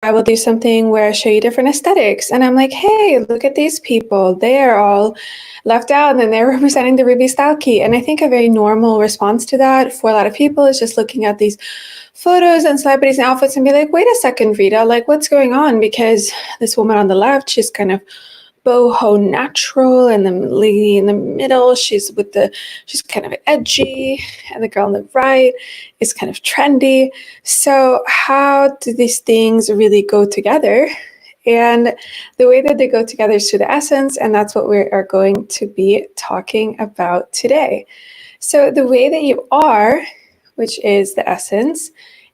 I will do something where I show you different aesthetics. And I'm like, hey, look at these people. They're all left out and they're representing the Ruby style key. And I think a very normal response to that for a lot of people is just looking at these photos and celebrities and outfits and be like, wait a second, Rita, like what's going on? Because this woman on the left, she's kind of boho natural, and the lady in the middle, she's kind of edgy, and the girl on the right is kind of trendy. So how do these things really go together? And the way that they go together is through the essence, and that's what we are going to be talking about today. So the way that you are, which is the essence,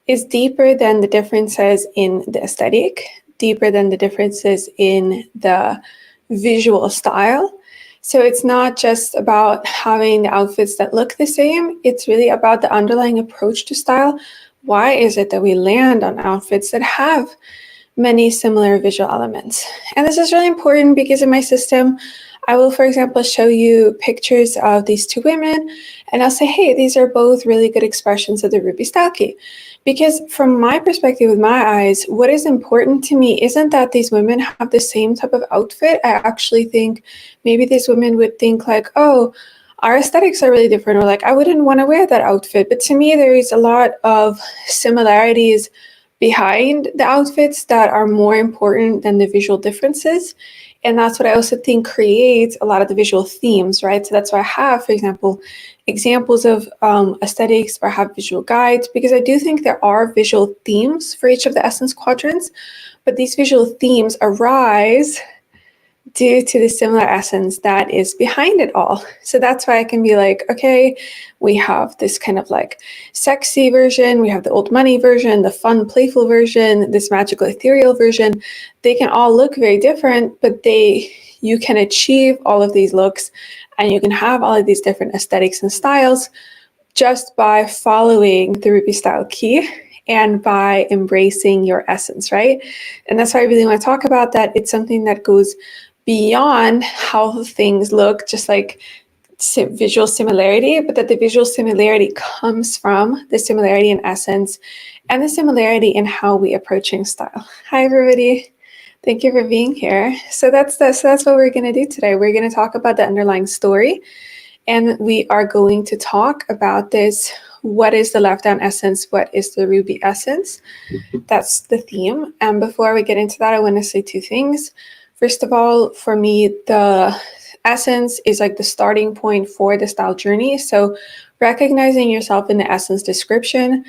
is deeper than the differences in the aesthetic, deeper than the differences in the visual style. So it's not just about having the outfits that look the same, it's really about the underlying approach to style. Why is it that we land on outfits that have many similar visual elements? And this is really important because in my system, I will, for example, show you pictures of these two women, and I'll say, hey, these are both really good expressions of the Ruby style key. Because from my perspective, with my eyes, what is important to me isn't that these women have the same type of outfit. I actually think maybe these women would think like, oh, our aesthetics are really different, or like, I wouldn't want to wear that outfit. But to me, there is a lot of similarities behind the outfits that are more important than the visual differences. And that's what I also think creates a lot of the visual themes, right? So that's why I have, for example, examples of aesthetics where I have visual guides, because I do think there are visual themes for each of the essence quadrants, but these visual themes arise due to the similar essence that is behind it all. So that's why I can be like, okay, we have this kind of like sexy version, we have the old money version, the fun, playful version, this magical, ethereal version. They can all look very different, but you can achieve all of these looks and you can have all of these different aesthetics and styles just by following the Ruby style key and by embracing your essence, right? And that's why I really want to talk about that. It's something that goes beyond how things look, just like visual similarity, but that the visual similarity comes from the similarity in essence and the similarity in how we approaching style. Hi, everybody. Thank you for being here. So that's what we're going to do today. We're going to talk about the underlying story, and we are going to talk about this. What is the left-down essence? What is the Ruby essence? That's the theme. And before we get into that, I want to say two things. First of all, for me, the essence is like the starting point for the style journey. So recognizing yourself in the essence description,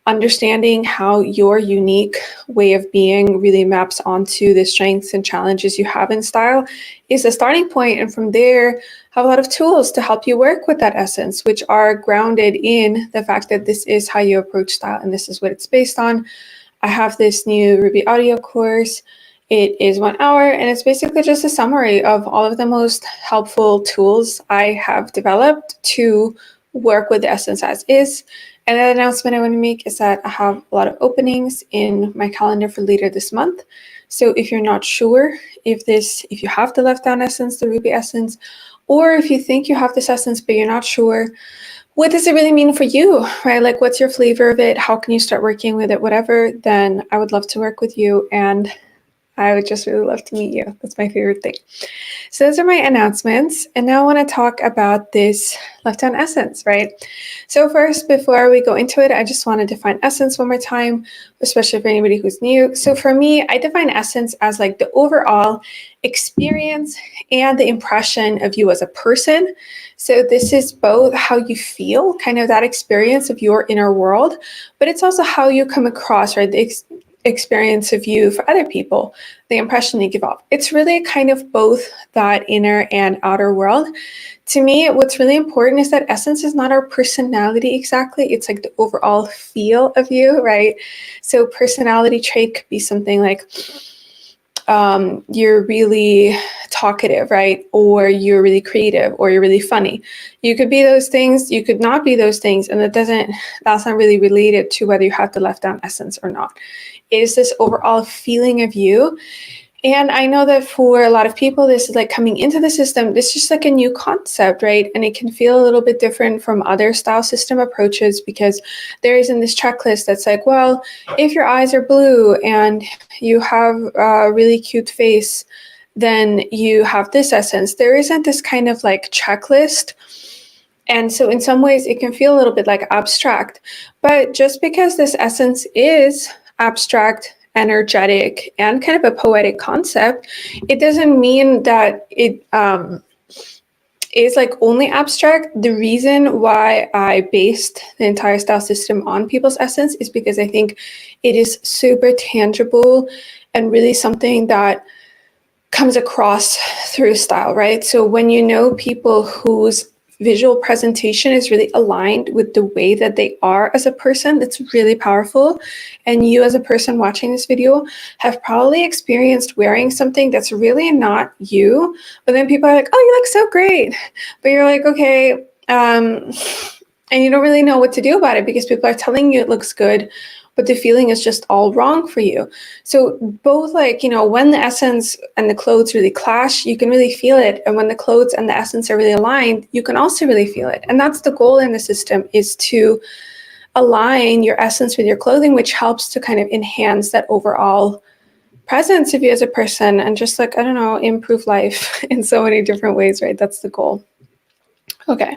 understanding how your unique way of being really maps onto the strengths and challenges you have in style is the starting point. And from there, have a lot of tools to help you work with that essence, which are grounded in the fact that this is how you approach style and this is what it's based on. I have this new Ruby audio course. It is 1 hour, and it's basically just a summary of all of the most helpful tools I have developed to work with the essence as is. And the announcement I want to make is that I have a lot of openings in my calendar for later this month. So if you're not sure if you have the left-down essence, the Ruby essence, or if you think you have this essence but you're not sure, what does it really mean for you, right? Like, what's your flavor of it? How can you start working with it? Whatever, then I would love to work with you, and I would just really love to meet you. That's my favorite thing. So those are my announcements. And now I want to talk about this left-down essence, right? So first, before we go into it, I just want to define essence one more time, especially for anybody who's new. So for me, I define essence as like the overall experience and the impression of you as a person. So this is both how you feel, kind of that experience of your inner world, but it's also how you come across, right? The experience of you for other people, the impression you give off. It's really kind of both that inner and outer world. To me, what's really important is that essence is not our personality exactly. It's like the overall feel of you, right? So personality trait could be something like you're really talkative, right? Or you're really creative, or you're really funny. You could be those things, you could not be those things, and that's not really related to whether you have the left-down essence or not. It is this overall feeling of you. And I know that for a lot of people, this is like coming into the system, this is just like a new concept, right? And it can feel a little bit different from other style system approaches because there isn't this checklist that's like, well, if your eyes are blue and you have a really cute face, then you have this essence. There isn't this kind of like checklist. And so in some ways it can feel a little bit like abstract, but just because this essence is abstract, energetic, and kind of a poetic concept, it doesn't mean that it is like only abstract. The reason why I based the entire style system on people's essence is because I think it is super tangible and really something that comes across through style, right? So when you know people whose visual presentation is really aligned with the way that they are as a person, that's really powerful. And you as a person watching this video have probably experienced wearing something that's really not you, but then people are like, oh, you look so great. But you're like, okay, and you don't really know what to do about it because people are telling you it looks good, but the feeling is just all wrong for you. So both, like, you know, when the essence and the clothes really clash, you can really feel it. And when the clothes and the essence are really aligned, you can also really feel it. And that's the goal in the system, is to align your essence with your clothing, which helps to kind of enhance that overall presence of you as a person and just, like, I don't know, improve life in so many different ways, right? That's the goal. Okay.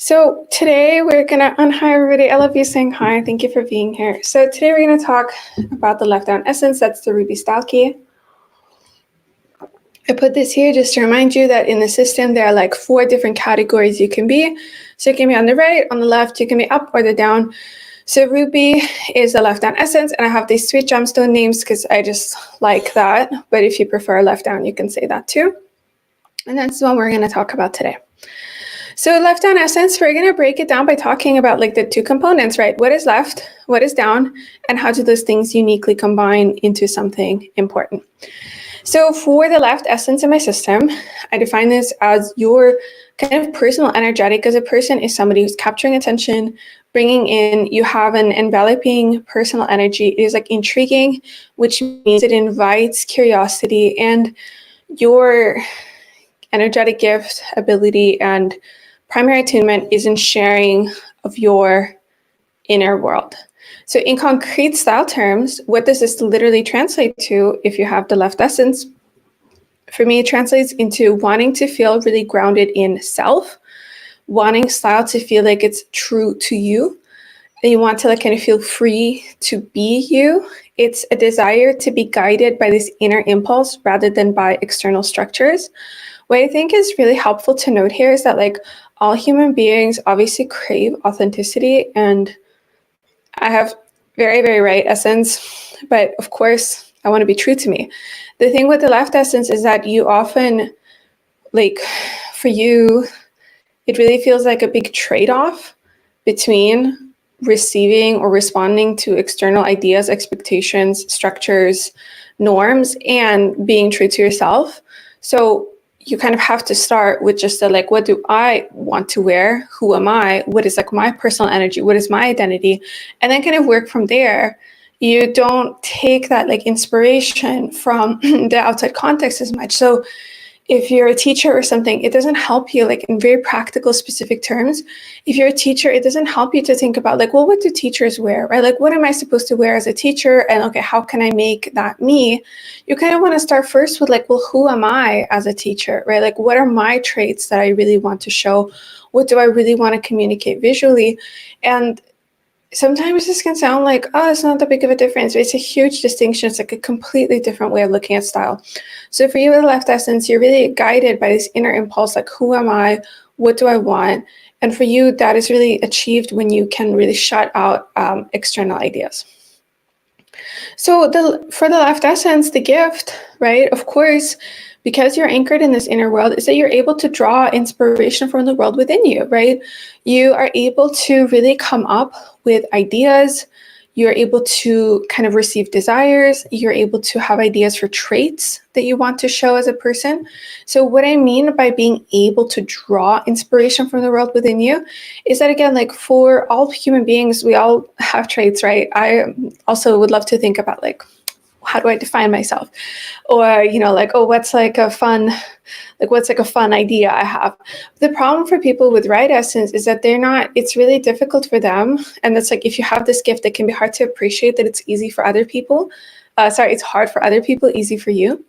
So today we're going to, and hi everybody, I love you saying hi, thank you for being here. So today we're going to talk about the left down essence, that's the ruby style key. I put this here just to remind you that in the system there are like 4 different categories you can be. So you can be on the right, on the left, you can be up or the down. So ruby is the left down essence, and I have these sweet gemstone names because I just like that, but if you prefer left down, you can say that too. And that's the one we're going to talk about today. So left down essence, we're going to break it down by talking about like the 2 components, right? What is left, what is down, and how do those things uniquely combine into something important. So for the left essence in my system, I define this as your kind of personal energetic as a person is somebody who's capturing attention, bringing in, you have an enveloping personal energy. It is like intriguing, which means it invites curiosity, and your energetic gift, ability, and primary attunement is in sharing of your inner world. So in concrete style terms, what does this literally translate to if you have the left essence? For me, it translates into wanting to feel really grounded in self, wanting style to feel like it's true to you, and you want to like kind of feel free to be you. It's a desire to be guided by this inner impulse rather than by external structures. What I think is really helpful to note here is that like all human beings obviously crave authenticity, and I have very, very right essence, but of course I want to be true to me. The thing with the left essence is that you often, like, for you, it really feels like a big trade-off between receiving or responding to external ideas, expectations, structures, norms, and being true to yourself. So you kind of have to start with just the like, what do I want to wear? Who am I? What is like my personal energy? What is my identity? And then kind of work from there. You don't take that like inspiration from the outside context as much. So if you're a teacher or something, it doesn't help you, like in very practical, specific terms. If you're a teacher, it doesn't help you to think about like, well, what do teachers wear, right? Like, what am I supposed to wear as a teacher? And okay, how can I make that me? You kind of want to start first with like, well, who am I as a teacher, right? Like, what are my traits that I really want to show? What do I really want to communicate visually? And sometimes this can sound like, oh, it's not that big of a difference. But it's a huge distinction. It's like a completely different way of looking at style. So for you with the left essence, you're really guided by this inner impulse, like, who am I? What do I want? And for you, that is really achieved when you can really shut out external ideas. So for the left essence, the gift, right, of course, because you're anchored in this inner world, is that you're able to draw inspiration from the world within you, right? You are able to really come up with ideas. You're able to kind of receive desires. You're able to have ideas for traits that you want to show as a person. So what I mean by being able to draw inspiration from the world within you is that, again, like for all human beings, we all have traits, right? I also would love to think about like how do I define myself? Or, like, oh, what's like a fun idea I have? The problem for people with right essence is that it's really difficult for them. And that's like, if you have this gift, it can be hard to appreciate that it's easy for other people. It's hard for other people, easy for you.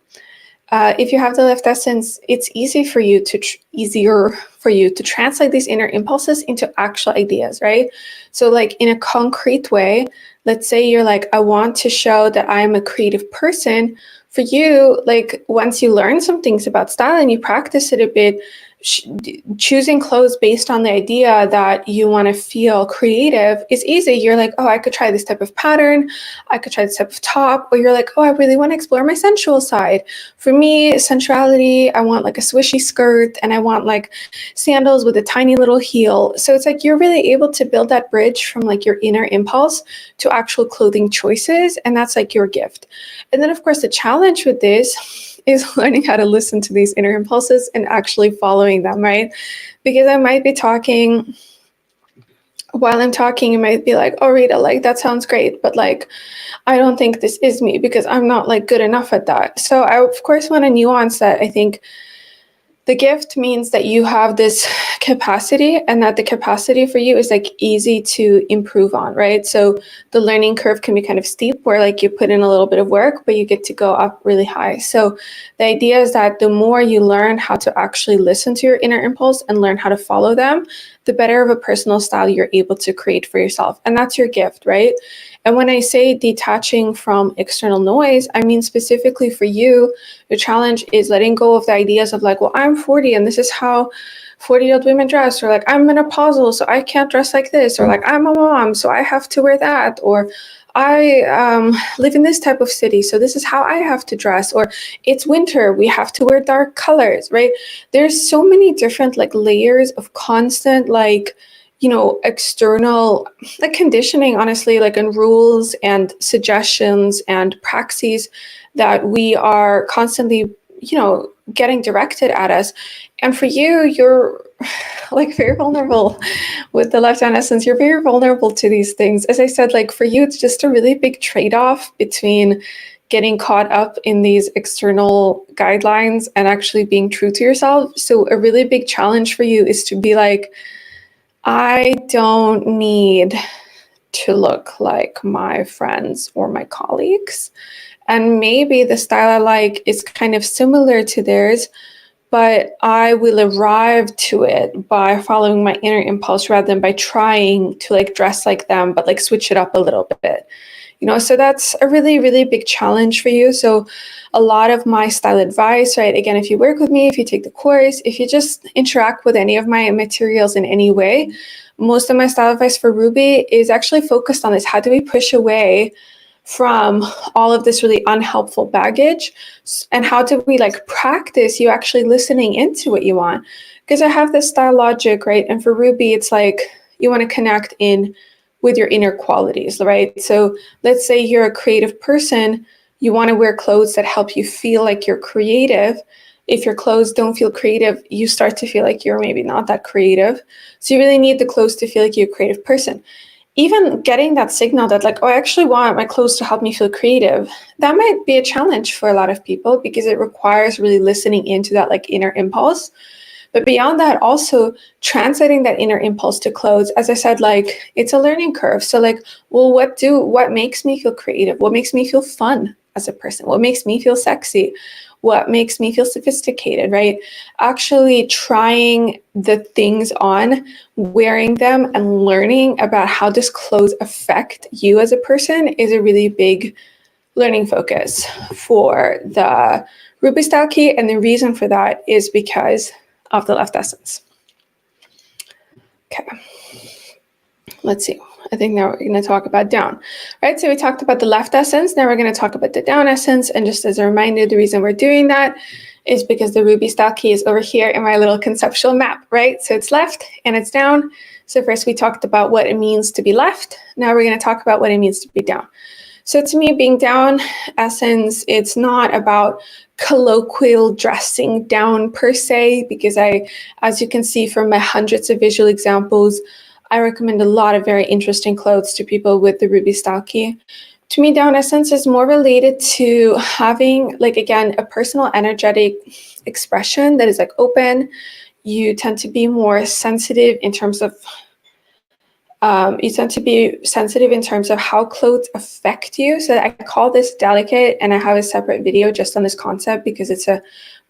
If you have the left essence, it's easier for you to translate these inner impulses into actual ideas, right? So like in a concrete way, let's say you're like, I want to show that I'm a creative person. For you, like once you learn some things about style and you practice it a bit, choosing clothes based on the idea that you want to feel creative is easy. You're like, oh, I could try this type of pattern. I could try this type of top. Or you're like, oh, I really want to explore my sensual side. For me, sensuality, I want like a swishy skirt and I want like sandals with a tiny little heel. So it's like you're really able to build that bridge from like your inner impulse to actual clothing choices. And that's like your gift. And then of course, the challenge with this is learning how to listen to these inner impulses and actually following them, right? Because I might be talking, while I'm talking, you might be like, oh, Rita, like that sounds great, but like, I don't think this is me because I'm not like good enough at that. So I, of course, want to nuance that. I think the gift means that you have this capacity and that the capacity for you is like easy to improve on, right? So the learning curve can be kind of steep where like you put in a little bit of work, but you get to go up really high. So the idea is that the more you learn how to actually listen to your inner impulse and learn how to follow them, the better of a personal style you're able to create for yourself. And that's your gift, right? And when I say detaching from external noise, I mean specifically for you, the challenge is letting go of the ideas of like, well, I'm 40 and this is how 40-year-old women dress, or like I'm menopausal, so I can't dress like this, or like I'm a mom, so I have to wear that, or I live in this type of city, so this is how I have to dress, or it's winter, we have to wear dark colors, right? There's so many different like layers of constant like, external like conditioning, honestly, like in rules and suggestions and praxis that we are constantly, getting directed at us. And for you, you're like very vulnerable with the left-hand essence. You're very vulnerable to these things. As I said, like for you, it's just a really big trade-off between getting caught up in these external guidelines and actually being true to yourself. So a really big challenge for you is to be like, I don't need to look like my friends or my colleagues. And maybe the style I like is kind of similar to theirs, but I will arrive to it by following my inner impulse rather than by trying to like dress like them, but like switch it up a little bit. So that's a really, really big challenge for you. So a lot of my style advice, right? Again, if you work with me, if you take the course, if you just interact with any of my materials in any way, most of my style advice for Ruby is actually focused on this. How do we push away from all of this really unhelpful baggage? And how do we like practice you actually listening into what you want? Because I have this style logic, right? And for Ruby, it's like you want to connect in with your inner qualities, right? So let's say you're a creative person, you want to wear clothes that help you feel like you're creative. If your clothes don't feel creative, you start to feel like you're maybe not that creative. So you really need the clothes to feel like you're a creative person. Even getting that signal that like, oh, I actually want my clothes to help me feel creative, that might be a challenge for a lot of people because it requires really listening into that like inner impulse. But beyond that, also translating that inner impulse to clothes, as I said, like it's a learning curve. So like, well, what makes me feel creative? What makes me feel fun as a person? What makes me feel sexy? What makes me feel sophisticated, right? Actually trying the things on, wearing them, and learning about how does clothes affect you as a person is a really big learning focus for the Ruby style key. And the reason for that is because of the left essence. Okay, let's see. I think now we're going to talk about down, right? So we talked about the left essence. Now we're going to talk about the down essence. And just as a reminder, the reason we're doing that is because the Ruby style key is over here in my little conceptual map, right? So it's left and it's down. So first we talked about what it means to be left. Now we're going to talk about what it means to be down. So to me, being down essence, it's not about colloquial dressing down per se, because as you can see from my hundreds of visual examples, I recommend a lot of very interesting clothes to people with the Ruby style key. To me, down essence is more related to having, like, again, a personal energetic expression that is like open. You tend to be more sensitive in terms of how clothes affect you. So I call this delicate, and I have a separate video just on this concept because it's a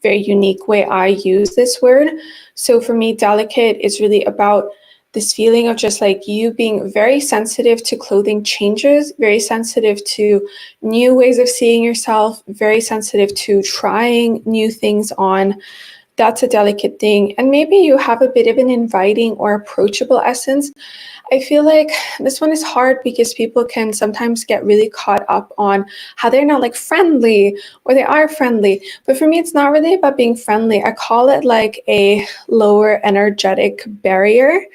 very unique way I use this word. So for me, delicate is really about this feeling of just like you being very sensitive to clothing changes, very sensitive to new ways of seeing yourself, very sensitive to trying new things on. That's a delicate thing. And maybe you have a bit of an inviting or approachable essence. I feel like this one is hard because people can sometimes get really caught up on how they're not like friendly or they are friendly. But for me, it's not really about being friendly. I call it like a lower energetic barrier,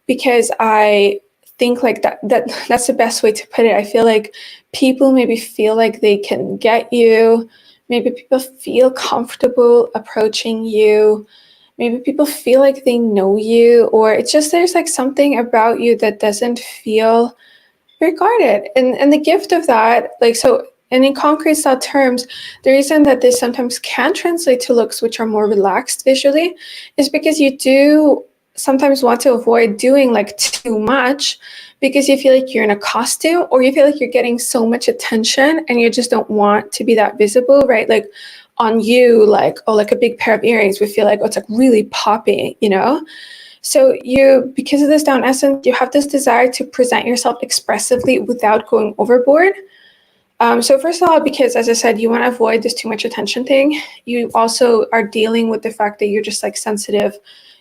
because I think like that's the best way to put it. I feel like people maybe feel like they can get you. Maybe people feel comfortable approaching you. Maybe people feel like they know you, or it's just there's like something about you that doesn't feel regarded. And the gift of that, like, so, and in concrete style terms, the reason that this sometimes can translate to looks which are more relaxed visually is because you do sometimes want to avoid doing like too much, because you feel like you're in a costume, or you feel like you're getting so much attention and you just don't want to be that visible, right? Like on you, like, oh, like a big pair of earrings would feel like, oh, it's like really popping, you know? So you, because of this down essence, you have this desire to present yourself expressively without going overboard. So first of all, because as I said, you want to avoid this too much attention thing. You also are dealing with the fact that you're just like sensitive.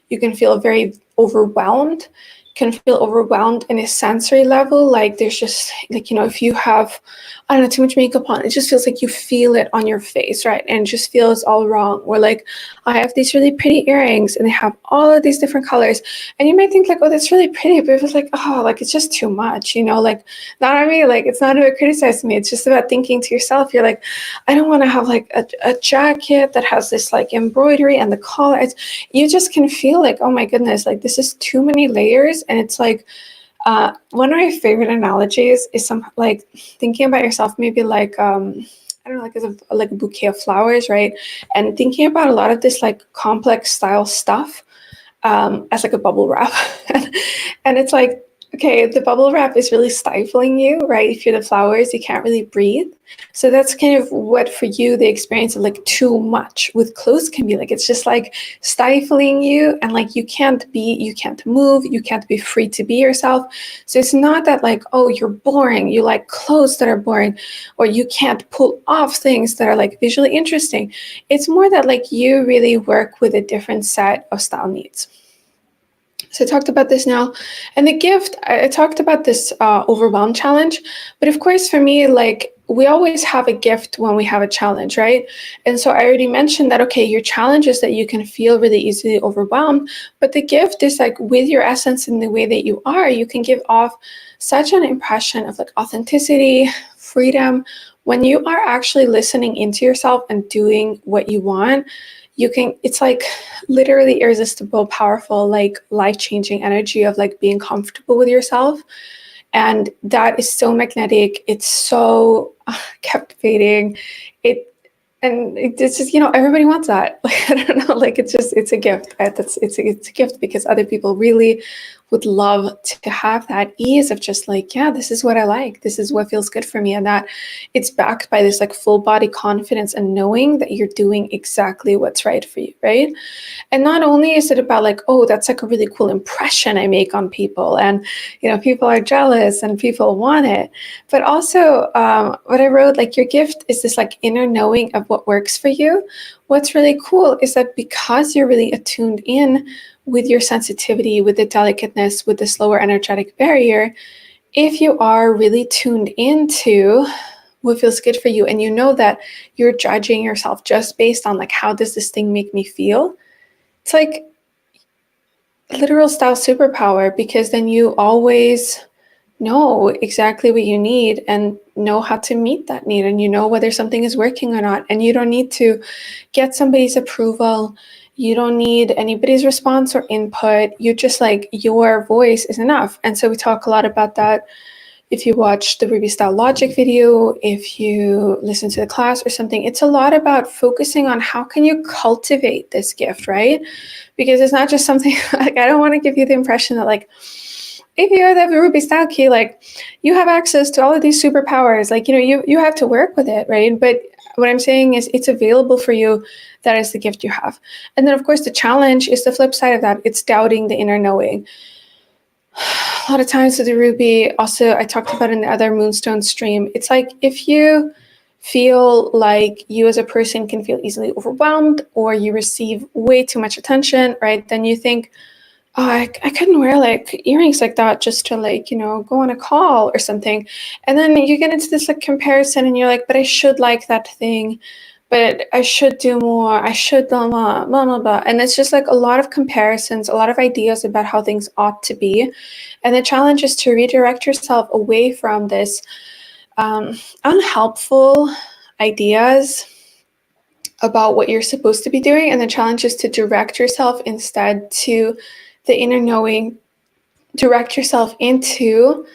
You can feel very overwhelmed, can feel overwhelmed in a sensory level. Like there's just like, you know, if you have, I don't know, too much makeup on, it just feels like you feel it on your face, right? And it just feels all wrong. Or like, I have these really pretty earrings and they have all of these different colors. And you might think like, oh, that's really pretty. But if it's like, oh, like it's just too much, you know, like, not I mean, like, it's not about criticizing me. It's just about thinking to yourself, you're like, I don't want to have like a jacket that has this like embroidery and the collar. You just can feel like, oh my goodness, like this is too many layers. And it's like, one of my favorite analogies is some like thinking about yourself, maybe like, I don't know, like as like a bouquet of flowers, right? And thinking about a lot of this like complex style stuff as like a bubble wrap. And it's like, okay, the bubble wrap is really stifling you, right? If you're the flowers, you can't really breathe. So that's kind of what for you, the experience of like too much with clothes can be like. It's just like stifling you, and like you can't move, you can't be free to be yourself. So it's not that like, oh, you're boring, you like clothes that are boring, or you can't pull off things that are like visually interesting. It's more that like you really work with a different set of style needs. So I talked about this now. And the gift, I talked about this overwhelm challenge. But of course, for me, like we always have a gift when we have a challenge, right? And so I already mentioned that, okay, your challenge is that you can feel really easily overwhelmed. But the gift is like with your essence and the way that you are, you can give off such an impression of like authenticity, freedom. When you are actually listening into yourself and doing what you want, you can, it's like literally irresistible, powerful, like life-changing energy of like being comfortable with yourself. And that is so magnetic. It's so captivating. It's just, you know, everybody wants that. Like, I don't know, like it's a gift. It's a gift because other people really would love to have that ease of just like, yeah, this is what I like. This is what feels good for me. And that it's backed by this like full body confidence and knowing that you're doing exactly what's right for you, right? And not only is it about like, oh, that's like a really cool impression I make on people, and you know, people are jealous and people want it, but also what I wrote, like your gift is this like inner knowing of what works for you. What's really cool is that because you're really attuned in with your sensitivity, with the delicateness, with the slower energetic barrier, if you are really tuned into what feels good for you, and you know that you're judging yourself just based on like, how does this thing make me feel? It's like literal style superpower, because then you always know exactly what you need and know how to meet that need, and you know whether something is working or not, and you don't need to get somebody's approval. You don't need anybody's response or input. You just like, your voice is enough. And so we talk a lot about that, if you watch the Ruby style logic video, if you listen to the class or something, it's a lot about focusing on how can you cultivate this gift, right? Because it's not just something like, I don't want to give you the impression that like, if you're the Ruby style key, like you have access to all of these superpowers, like, you have to work with it, right? But what I'm saying is it's available for you. That is the gift you have. And then of course the challenge is the flip side of that. It's doubting the inner knowing. A lot of times with the Ruby, also I talked about in the other Moonstone stream, it's like if you feel like you as a person can feel easily overwhelmed or you receive way too much attention, right? Then you think, oh, I couldn't wear like earrings like that just to like, go on a call or something. And then you get into this like comparison and you're like, but I should like that thing, but I should do more. I should blah, blah, blah, blah, blah. And it's just like a lot of comparisons, a lot of ideas about how things ought to be. And the challenge is to redirect yourself away from this unhelpful ideas about what you're supposed to be doing. And the challenge is to direct yourself instead to the inner knowing, direct yourself into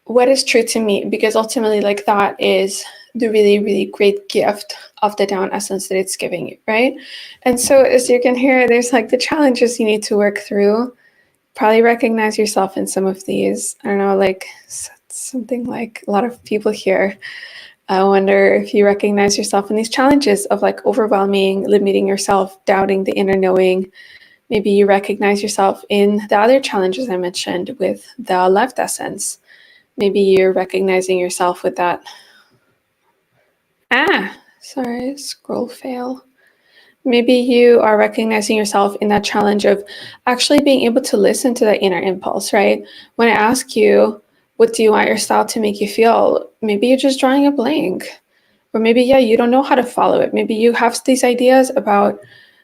what is true to me, because ultimately like that is the really, really great gift of the down essence that it's giving you, right? And so as you can hear, there's like the challenges you need to work through. Probably recognize yourself in some of these. I don't know, like something like a lot of people here. I wonder if you recognize yourself in these challenges of like overwhelming, limiting yourself, doubting the inner knowing. Maybe you recognize yourself in the other challenges I mentioned with the left essence. Maybe you're recognizing yourself with that. Sorry, scroll fail. Maybe you are recognizing yourself in that challenge of actually being able to listen to that inner impulse, right? When I ask you, what do you want your style to make you feel? Maybe you're just drawing a blank. Or maybe, you don't know how to follow it. Maybe you have these ideas about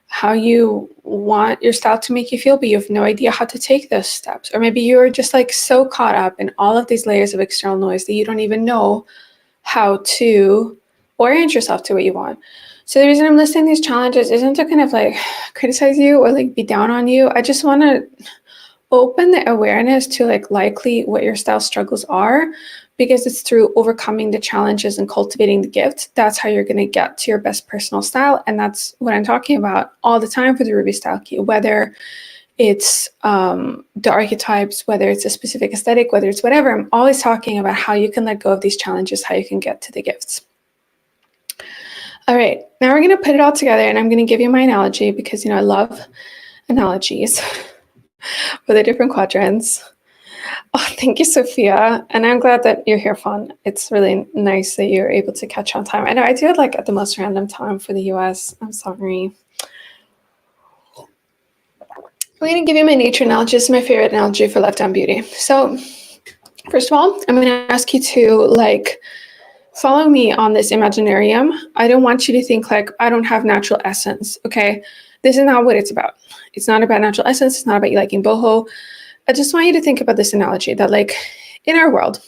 how you want your style to make you feel, but you have no idea how to take those steps. Or maybe you're just like so caught up in all of these layers of external noise that you don't even know how to orient yourself to what you want. So the reason I'm listing these challenges isn't to kind of like criticize you or like be down on you. I just want to open the awareness to like likely what your style struggles are, because it's through overcoming the challenges and cultivating the gift. That's how you're going to get to your best personal style. And that's what I'm talking about all the time for the Ruby style key, whether it's the archetypes, whether it's a specific aesthetic, whether it's whatever. I'm always talking about how you can let go of these challenges, how you can get to the gifts. All right, now we're going to put it all together, and I'm going to give you my analogy because, I love analogies for the different quadrants. Oh, thank you, Sophia. And I'm glad that you're here, Fawn. It's really nice that you're able to catch on time. I know I do it like at the most random time for the US. I'm sorry. I'm going to give you my nature analogy. This is my favorite analogy for left-down beauty. So first of all, I'm going to ask you to like follow me on this imaginarium. I don't want you to think like I don't have natural essence, okay? This is not what it's about. It's not about natural essence. It's not about you liking boho. I just want you to think about this analogy that like in our world,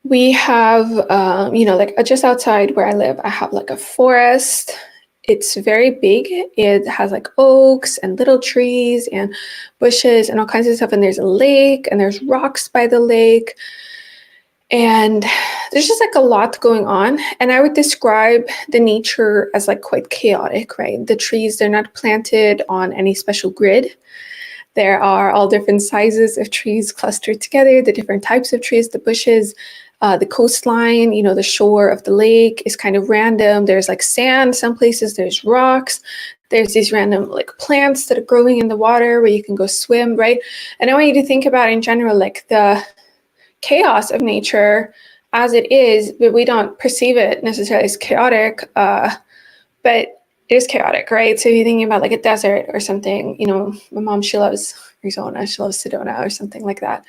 we have, like just outside where I live, I have like a forest. It's very big. It has like oaks and little trees and bushes and all kinds of stuff. And there's a lake and there's rocks by the lake. And there's just like a lot going on. And I would describe the nature as like quite chaotic, right? The trees, they're not planted on any special grid. There are all different sizes of trees clustered together, the different types of trees, the bushes, the coastline, the shore of the lake is kind of random. There's like sand, some places there's rocks. There's these random like plants that are growing in the water where you can go swim, right? And I want you to think about in general, like the chaos of nature as it is, but we don't perceive it necessarily as chaotic, but it is chaotic, right? So if you're thinking about like a desert or something, my mom, she loves Arizona, she loves Sedona or something like that.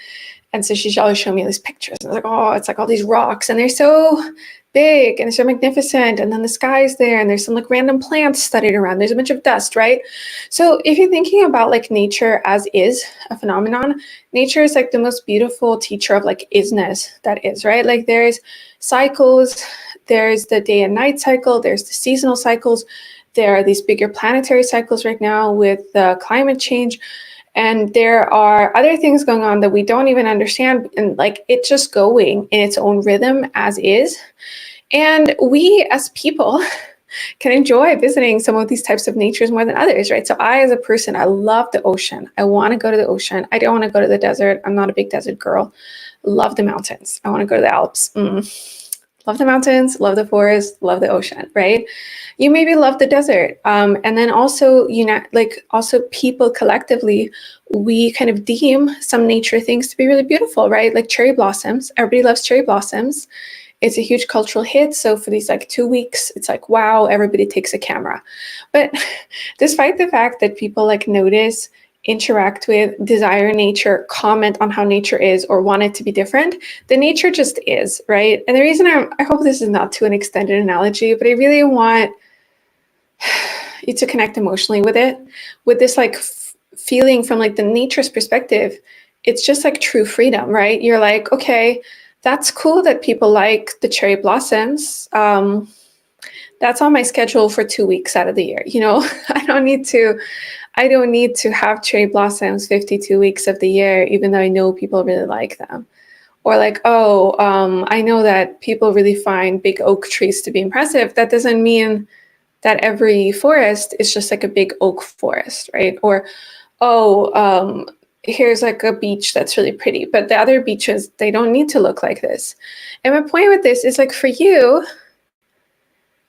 And so she's always showing me these pictures. And I was like, oh, it's like all these rocks and they're so big and they're so magnificent. And then the sky's there and there's some like random plants studied around. There's a bunch of dust, right? So if you're thinking about like nature as is a phenomenon, nature is like the most beautiful teacher of like isness that is, right? Like there's cycles, there's the day and night cycle, there's the seasonal cycles. There are these bigger planetary cycles right now with climate change. And there are other things going on that we don't even understand, and like it's just going in its own rhythm as is. And we as people can enjoy visiting some of these types of natures more than others, right? So I, as a person, I love the ocean. I want to go to the ocean. I don't want to go to the desert. I'm not a big desert girl. Love the mountains. I want to go to the Alps. Love the mountains, love the forest, love the ocean, right? You maybe love the desert. And then also, also people collectively, we kind of deem some nature things to be really beautiful, right? Like cherry blossoms. Everybody loves cherry blossoms. It's a huge cultural hit. So for these like 2 weeks, it's like, wow, everybody takes a camera. But despite the fact that people like notice, interact with, desire nature, comment on how nature is, or want it to be different, the nature just is, right? And the reason I hope this is not too an extended analogy, but I really want you to connect emotionally with it, with this like feeling from like the nature's perspective. It's just like true freedom, right? You're like, okay, that's cool that people like the cherry blossoms. That's on my schedule for 2 weeks out of the year. I don't need to have cherry blossoms 52 weeks of the year, even though I know people really like them. Or like, I know that people really find big oak trees to be impressive. That doesn't mean that every forest is just like a big oak forest, right? Or, here's like a beach that's really pretty, but the other beaches, they don't need to look like this. And my point with this is like, for you,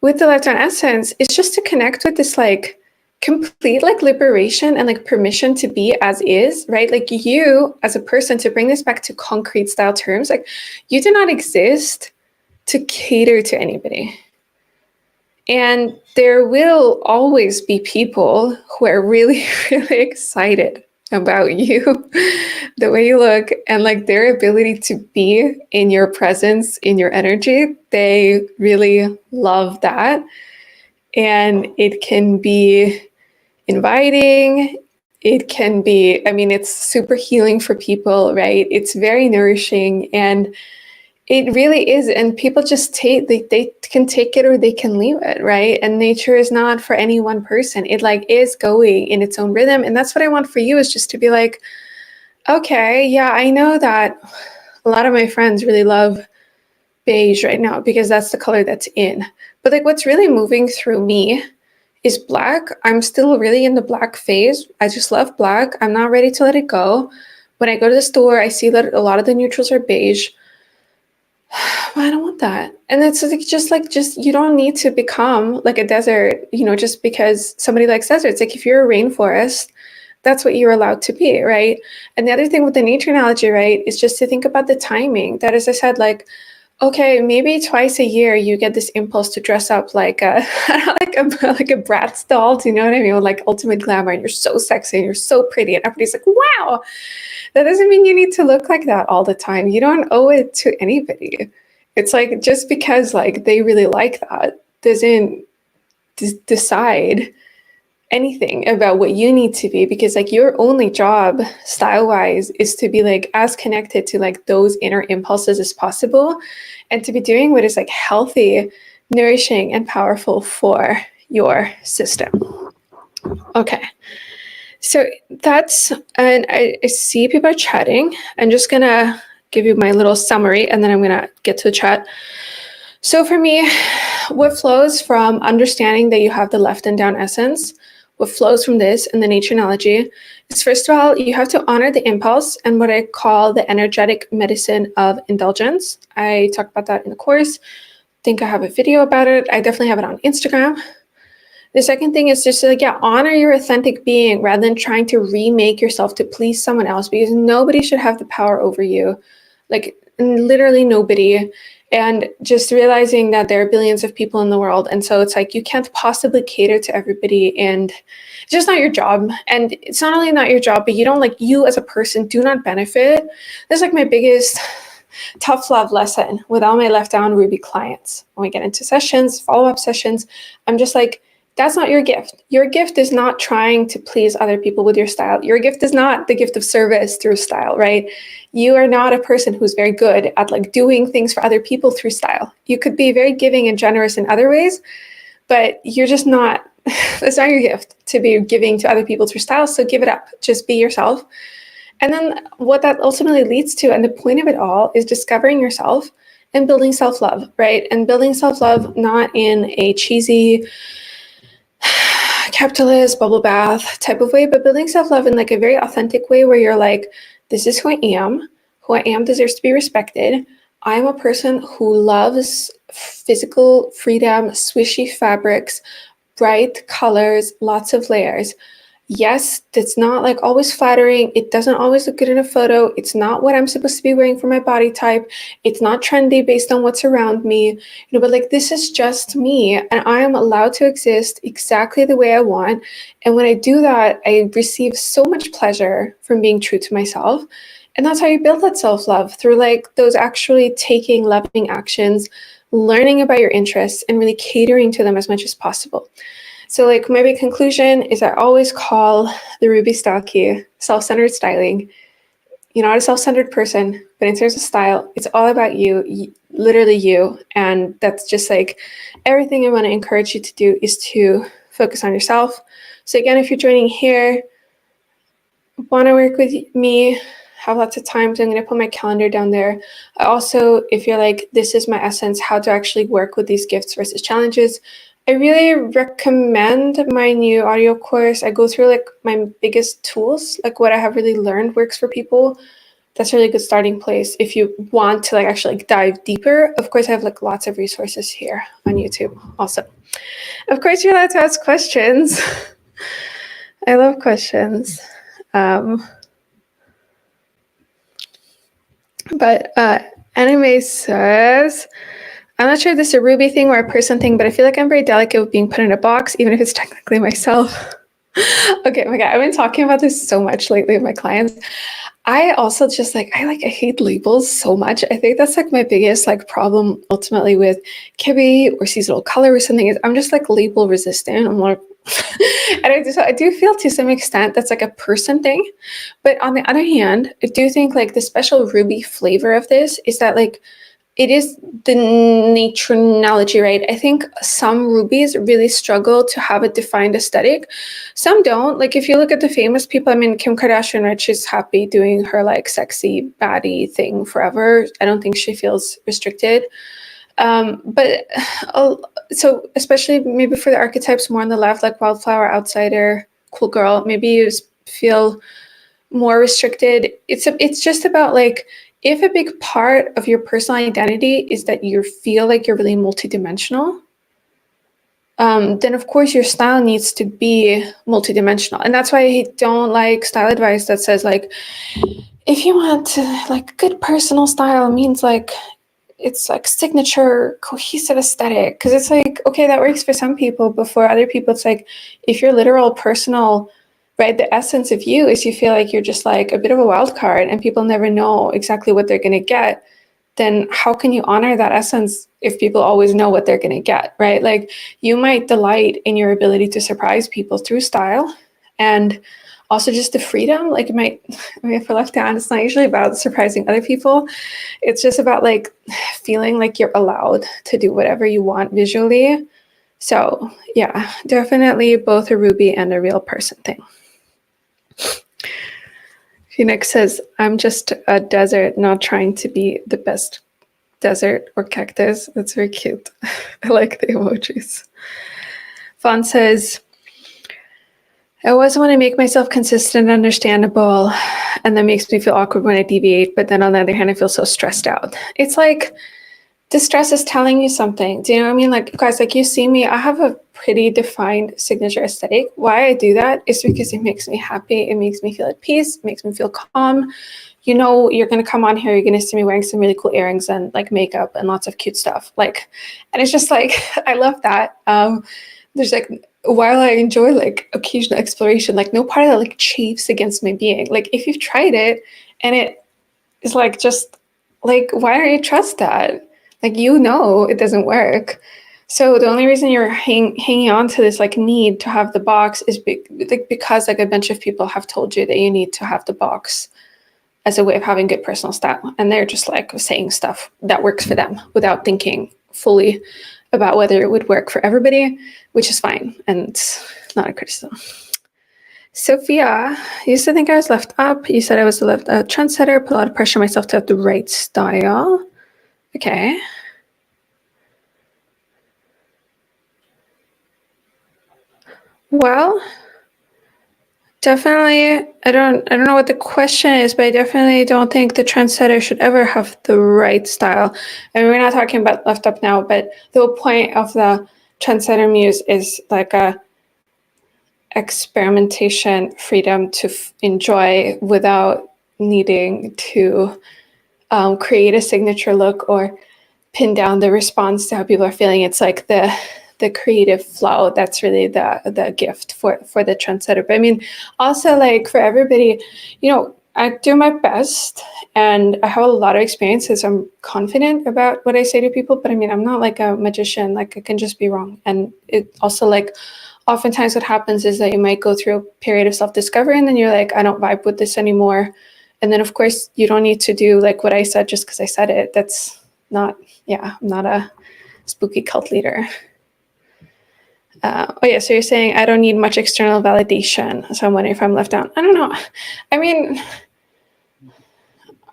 with the left-down essence, it's just to connect with this like complete like liberation and like permission to be as is, right? Like you as a person, to bring this back to concrete style terms, like you do not exist to cater to anybody. And there will always be people who are really, really excited about you, the way you look, and like their ability to be in your presence, in your energy. They really love that. And it can be inviting. It can be, it's super healing for people, right? It's very nourishing, and it really is. And people just they can take it or they can leave it, right? And nature is not for any one person. It like is going in its own rhythm. And that's what I want for you, is just to be like, okay, yeah, I know that a lot of my friends really love beige right now because that's the color that's in. But like what's really moving through me is black. I'm still really in the black phase. I just love black. I'm not ready to let it go. When I go to the store, I see that a lot of the neutrals are beige. I don't want that. And it's like, just you don't need to become like a desert, just because somebody likes deserts. Like if you're a rainforest, that's what you're allowed to be, right? And the other thing with the nature analogy, right, is just to think about the timing. That, as I said, like, okay, maybe twice a year you get this impulse to dress up like a like a Bratz doll. Do you know what I mean? Like ultimate glamour, and you're so sexy and you're so pretty, and everybody's like, wow. That doesn't mean you need to look like that all the time. You don't owe it to anybody. It's like, just because like they really like that doesn't decide anything about what you need to be, because like your only job style-wise is to be like as connected to like those inner impulses as possible, and to be doing what is like healthy, nourishing, and powerful for your system. Okay. So that's, and I see people are chatting. I'm just gonna give you my little summary, and then I'm gonna get to the chat. So for me, what flows from understanding that you have the left and down essence, what flows from this in the nature analogy is, first of all, you have to honor the impulse and what I call the energetic medicine of indulgence. I talk about that in the course. I think I have a video about it. I definitely have it on Instagram. The second thing is just to like, honor your authentic being rather than trying to remake yourself to please someone else, because nobody should have the power over you. Like literally nobody. And just realizing that there are billions of people in the world. And so it's like, you can't possibly cater to everybody, and it's just not your job. And it's not only not your job, but you as a person do not benefit. That's like my biggest tough love lesson with all my left down Ruby clients. When we get into sessions, follow-up sessions, I'm just like, that's not your gift. Your gift is not trying to please other people with your style. Your gift is not the gift of service through style, right? You are not a person who's very good at like doing things for other people through style. You could be very giving and generous in other ways, but you're just not It's not your gift to be giving to other people through style, so give it up. Just be yourself. And then what that ultimately leads to, and the point of it all, is discovering yourself and building self-love, right? And building self-love not in a cheesy capitalist bubble bath type of way, but building self-love in like a very authentic way where you're like, this is who I am. Who I am deserves to be respected. I'm a person who loves physical freedom, swishy fabrics, bright colors, lots of layers. Yes, that's not like always flattering. It doesn't always look good in a photo. It's not what I'm supposed to be wearing for my body type. It's not trendy based on what's around me, but like this is just me and I am allowed to exist exactly the way I want. And when I do that, I receive so much pleasure from being true to myself. And that's how you build that self-love, through like those actually taking loving actions, learning about your interests and really catering to them as much as possible. So like my big conclusion is I always call the Ruby style key self-centered styling. You're not a self-centered person, but in terms of style, it's all about you, literally you. And that's just like everything I want to encourage you to do is to focus on yourself. So again, if you're joining here, want to work with me, have lots of time, so I'm going to put my calendar down there. I also, if you're like, this is my essence, how to actually work with these gifts versus challenges, I really recommend my new audio course. I go through like my biggest tools, like what I have really learned works for people. That's a really good starting place if you want to like actually like dive deeper. Of course, I have like lots of resources here on YouTube also. Of course, you're allowed to ask questions. I love questions. But Anime says, I'm not sure if this is a Ruby thing or a person thing, but I feel like I'm very delicate with being put in a box, even if it's technically myself. Okay, oh my God, I've been talking about this so much lately with my clients. I also just like, I hate labels so much. I think that's like my biggest like problem ultimately with kibi or seasonal color or something is I'm just like label resistant. I'm like, and I do feel to some extent that's like a person thing. But on the other hand, I do think like the special Ruby flavor of this is that like, it is the nature analogy, right? I think some rubies really struggle to have a defined aesthetic. Some don't. Like if you look at the famous people, I mean, Kim Kardashian, right? She's happy doing her like sexy baddie thing forever. I don't think she feels restricted. But so especially maybe for the archetypes more on the left, like wildflower, outsider, cool girl, maybe you feel more restricted. It's just about like, if a big part of your personal identity is that you feel like you're really multidimensional, then of course your style needs to be multidimensional. And that's why I don't like style advice that says like, if you want like good personal style means like, it's like signature cohesive aesthetic. Cause it's like, okay, that works for some people, but for other people, it's like, if your literal personal, right, the essence of you is you feel like you're just like a bit of a wild card and people never know exactly what they're going to get, then how can you honor that essence if people always know what they're going to get, right? Like you might delight in your ability to surprise people through style and also just the freedom. Like it might, I mean, for left down, it's not usually about surprising other people. It's just about like feeling like you're allowed to do whatever you want visually. So yeah, definitely both a Ruby and a real person thing. Phoenix says, I'm just a desert, not trying to be the best desert or cactus. That's very cute. I like the emojis. Fawn says, I always want to make myself consistent and understandable, and that makes me feel awkward when I deviate, but then on the other hand, I feel so stressed out. It's like, the stress is telling you something. Do you know what I mean? Like, guys, like you see me, I have a pretty defined signature aesthetic. Why I do that is because it makes me happy. It makes me feel at peace. It makes me feel calm. You know, you're going to come on here, you're going to see me wearing some really cool earrings and like makeup and lots of cute stuff. Like, and it's just like, I love that. There's like, while I enjoy like occasional exploration, like no part of that like chafes against my being. Like if you've tried it and it is like, just like, why don't you trust that? Like, you know, it doesn't work. So the only reason you're hanging on to this like need to have the box is because like a bunch of people have told you that you need to have the box as a way of having good personal style. And they're just like saying stuff that works for them without thinking fully about whether it would work for everybody, which is fine and not a criticism. Sophia, you used to think I was left up. You said I was a trendsetter, put a lot of pressure on myself to have the right style. Okay. Well, definitely, I don't know what the question is, but I definitely don't think the trendsetter should ever have the right style. I mean, we're not talking about left up now, but the whole point of the trendsetter muse is like a experimentation, freedom to enjoy without needing to create a signature look or pin down the response to how people are feeling. It's like the creative flow that's really the gift for the trendsetter. But I mean, also like for everybody, you know, I do my best and I have a lot of experiences. I'm confident about what I say to people, but I mean, I'm not like a magician. Like I can just be wrong. And it also like oftentimes what happens is that you might go through a period of self-discovery and then you're like, I don't vibe with this anymore. And then of course you don't need to do like what I said just because I said it. That's not, yeah, I'm not a spooky cult leader. Oh yeah, so you're saying I don't need much external validation. So I'm wondering if I'm left down. I don't know. I mean,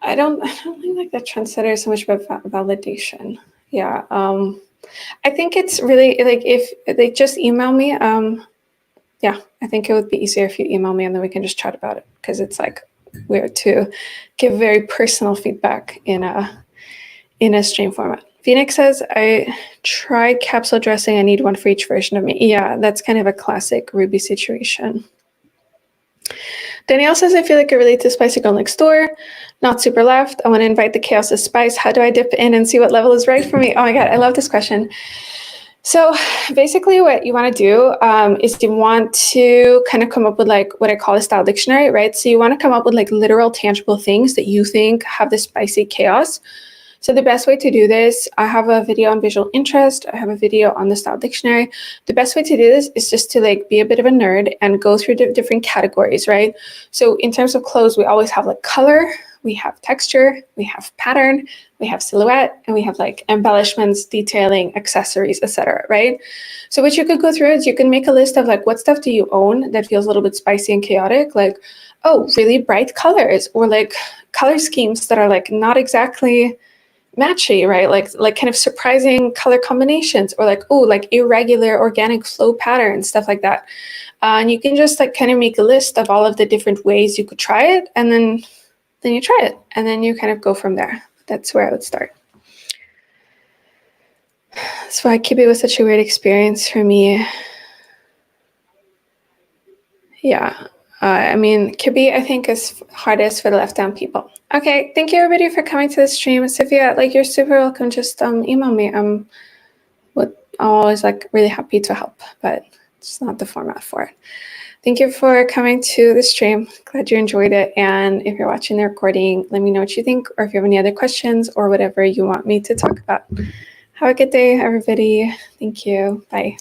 I don't think like the trendsetter is so much about validation. Yeah. I think it's really like if they just email me, yeah, I think it would be easier if you email me and then we can just chat about it because it's like weird to give very personal feedback in a stream format. Phoenix says, I tried capsule dressing. I need one for each version of me. Yeah, that's kind of a classic Ruby situation. Danielle says, I feel like I relate to Spicy Girl Next Door. Not super left. I want to invite the chaos of spice. How do I dip in and see what level is right for me? Oh my God, I love this question. So basically what you want to do is you want to kind of come up with like what I call a style dictionary, right? So you want to come up with like literal tangible things that you think have the spicy chaos. So the best way to do this, I have a video on visual interest. I have a video on the style dictionary. The best way to do this is just to like be a bit of a nerd and go through the different categories, right? So in terms of clothes, we always have like color, we have texture, we have pattern, we have silhouette, and we have like embellishments, detailing, accessories, etc., right? So what you could go through is you can make a list of like what stuff do you own that feels a little bit spicy and chaotic, like, oh, really bright colors, or like color schemes that are like not exactly matchy, right? Like kind of surprising color combinations, or like, oh, like irregular organic flow patterns, stuff like that. And you can just like kind of make a list of all of the different ways you could try it, and then you try it, and then you kind of go from there. That's where I would start. That's why Kibi was such a weird experience for me. Yeah. I mean, Kibi, I think, is hardest for the left down people. Okay, thank you everybody for coming to the stream. Sophia, like you're super welcome. Just email me. I'm always like really happy to help, but it's not the format for it. Thank you for coming to the stream. Glad you enjoyed it. And if you're watching the recording, let me know what you think, or if you have any other questions or whatever you want me to talk about. Have a good day, everybody. Thank you. Bye.